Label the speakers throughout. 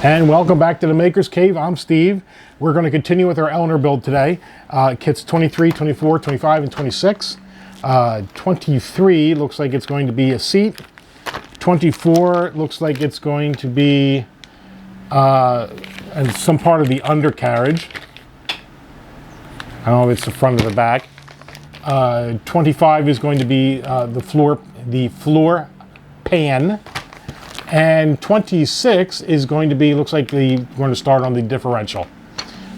Speaker 1: And welcome back to the Maker's Cave. I'm Steve. We're going to continue with our Eleanor build today. Kits 23, 24, 25, and 26. 23 looks like it's going to be a seat. 24 looks like it's going to be and some part of the undercarriage. I don't know if it's the front or the back. 25 is going to be the floor pan. And 26 is going to be, looks like we're going to start on the differential,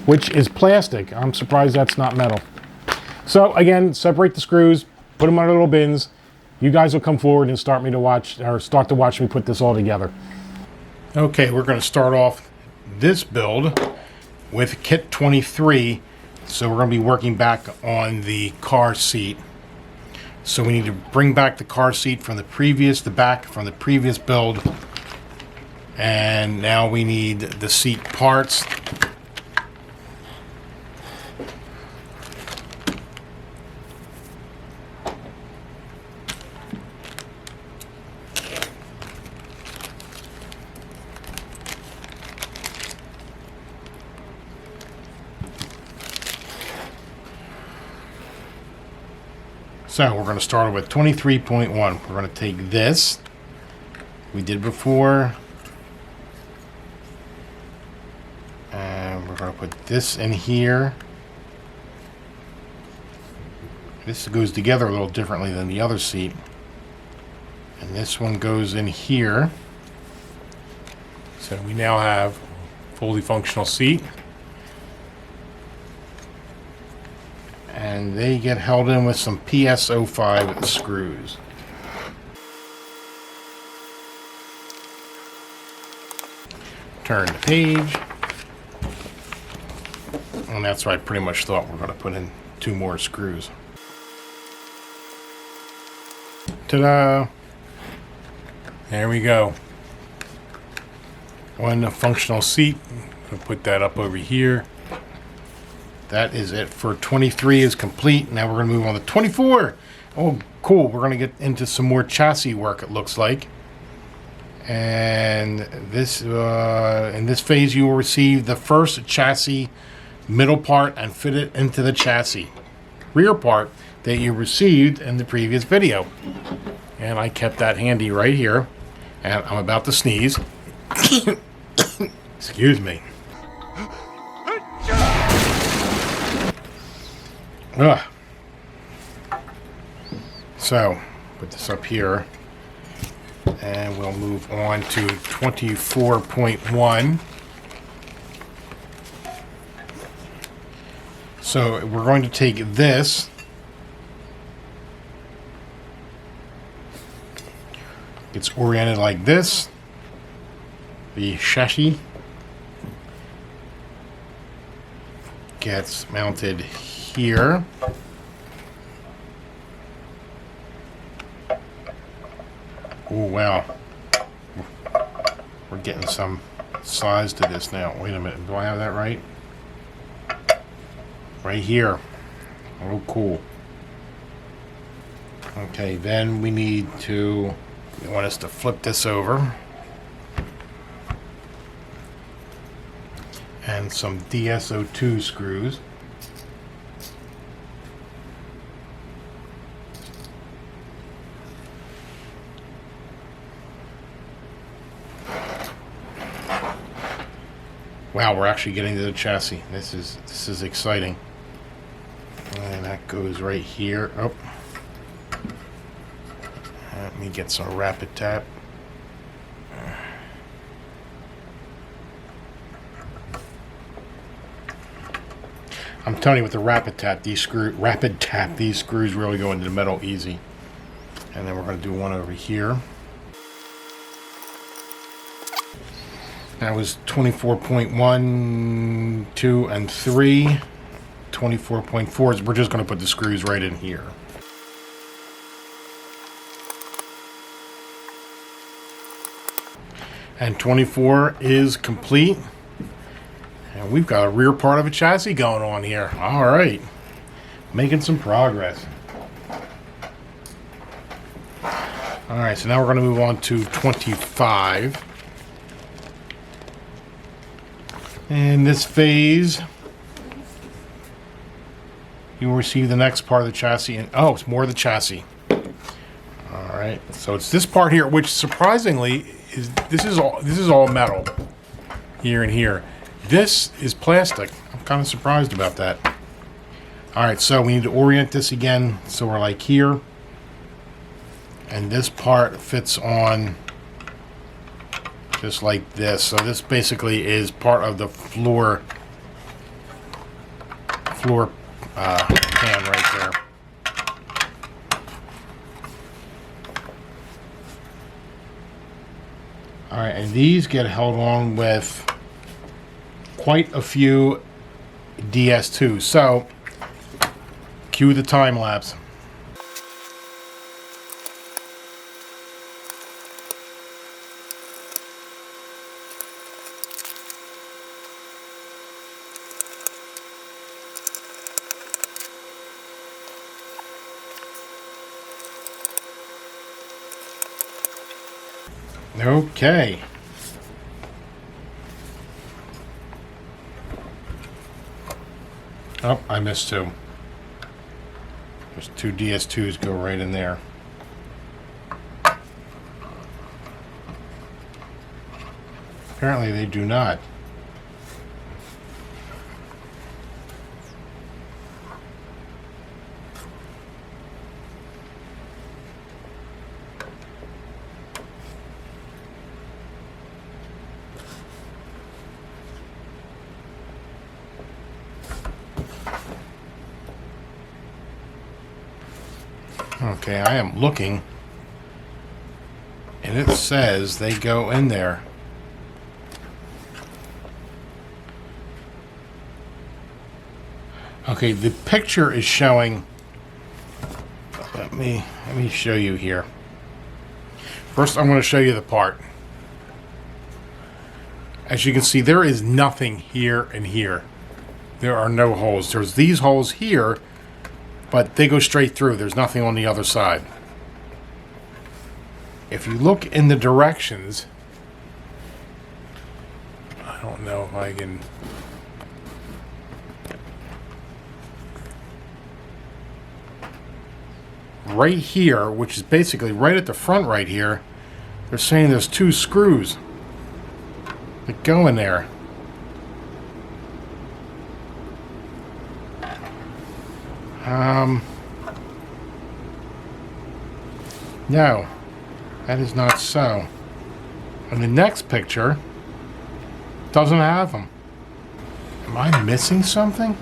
Speaker 1: which is plastic. I'm surprised that's not metal. So again, separate the screws, put them on little bins. You guys will come forward and start to watch me put this all together. Okay, we're going to start off this build with kit 23. So we're going to be working back on the car seat. So we need to bring back the car seat from the previous build. And now we need the seat parts. So we're going to start with 23.1. We're going to take this, we did before, and we're going to put this in here. This goes together a little differently than the other seat. And this one goes in here. So we now have a fully functional seat. And they get held in with some PS05 screws. Turn the page. And that's what I pretty much thought. We're going to put in 2 more screws. Ta-da! There we go. One functional seat. I'll put that up over here. That is it for 23 is complete. Now we're going to move on to 24. Oh, cool. We're going to get into some more chassis work, it looks like. And this in this phase, you will receive the first chassis middle part and fit it into the chassis rear part that you received in the previous video. And I kept that handy right here. And I'm about to sneeze. Excuse me. Ugh. So, put this up here, and we'll move on to 24.1. So, we're going to take this, it's oriented like this, the chassis gets mounted here. Oh wow, we're getting some size to this now. Wait a minute, do I have that right? Right here. Oh cool. Okay, then we want us to flip this over. And some DSO2 screws. Wow, we're actually getting to the chassis. This is exciting. And that goes right here. Oh. Let me get some rapid tap. I'm telling you, with the rapid tap, these screws really go into the metal easy. And then we're going to do one over here. That was 24.1, 2, and 3. 24.4 we're just going to put the screws right in here. And 24 is complete. And we've got a rear part of a chassis going on here. All right. Making some progress. All right, so now we're going to move on to 25. In this phase, you will receive the next part of the chassis. And oh, it's more of the chassis. All right, so it's this part here, which surprisingly this is all metal here and here. This is plastic. I'm kind of surprised about that. All right, so we need to orient this again. So we're like here, and this part fits on just like this. So this basically is part of the floor pan right there. All right, and these get held on with quite a few DS2s. So cue the time lapse. Okay. Oh, I missed two. There's two DS2s go right in there. Apparently they do not. Okay, I am looking, and it says they go in there. Okay, the picture is showing. Let me show you here. First, I'm going to show you the part. As you can see, there is nothing here and here. There are no holes. There's these holes here, but they go straight through. There's nothing on the other side. If you look in the directions, I don't know if I can. Right here, which is basically right at the front right here, they're saying there's two screws that go in there. No, that is not so. And the next picture doesn't have them. Am I missing something?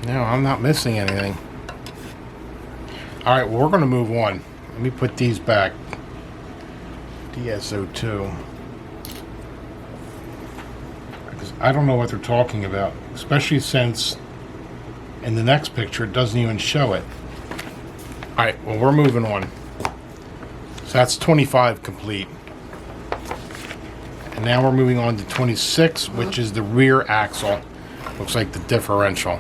Speaker 1: No, I'm not missing anything. All right, well, we're going to move on. Let me put these back. DSO2. Because I don't know what they're talking about, especially since in the next picture it doesn't even show it. All right, well, we're moving on. So that's 25 complete. And now we're moving on to 26, which is the rear axle. Looks like the differential.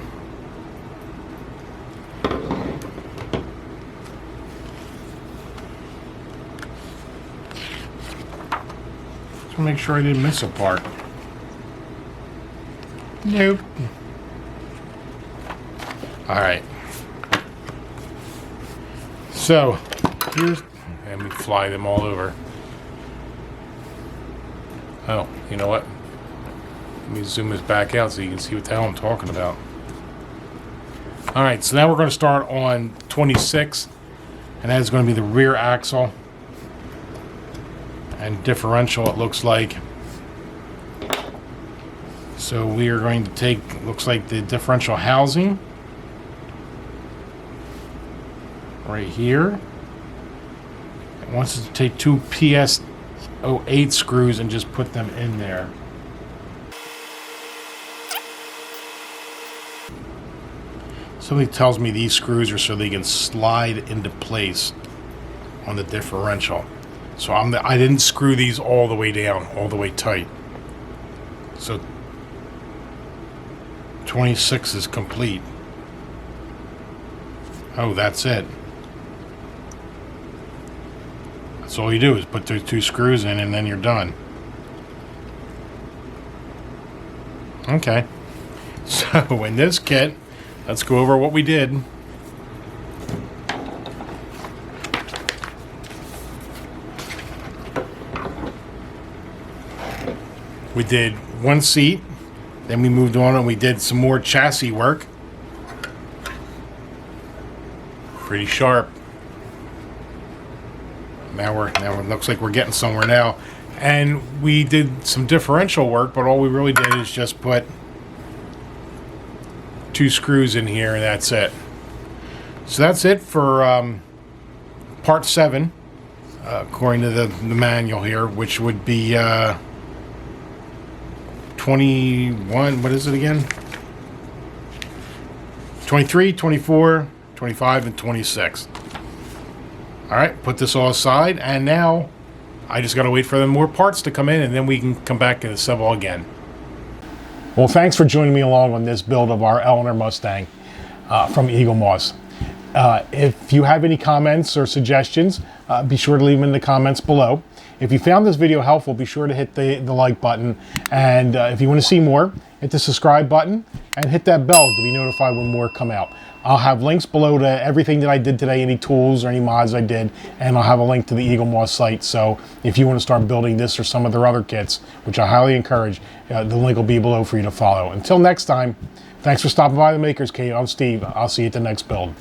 Speaker 1: Make sure I didn't miss a part. Nope. Alright. So, here's... Let me fly them all over. Oh, you know what? Let me zoom this back out so you can see what the hell I'm talking about. Alright, so now we're going to start on 26. And that is going to be the rear axle. And differential, it looks like. So we are going to take, looks like the differential housing right here. It wants us to take two PS08 screws and just put them in there. Somebody tells me these screws are so they can slide into place on the differential. So I didn't screw these all the way down, all the way tight. So 26 is complete. Oh, that's it. That's all you do is put those 2 screws in and then you're done. Okay. So in this kit, let's go over what we did. We did 1 seat, then we moved on and we did some more chassis work. Pretty sharp. Now it looks like we're getting somewhere now. And we did some differential work, but all we really did is just put 2 screws in here and that's it. So that's it for part 7, according to the manual here, which would be 21, what is it again? 23, 24, 25, and 26. All right, put this all aside, and now I just got to wait for the more parts to come in, and then we can come back and assemble again. Well, thanks for joining me along on this build of our Eleanor Mustang from Eaglemoss. If you have any comments or suggestions, be sure to leave them in the comments below. If you found this video helpful, be sure to hit the like button. And if you want to see more, hit the subscribe button and hit that bell to be notified when more come out. I'll have links below to everything that I did today, any tools or any mods I did, and I'll have a link to the Eaglemoss site. So if you want to start building this or some of their other kits, which I highly encourage, the link will be below for you to follow. Until next time, thanks for stopping by the Maker's Cave. I'm Steve. I'll see you at the next build.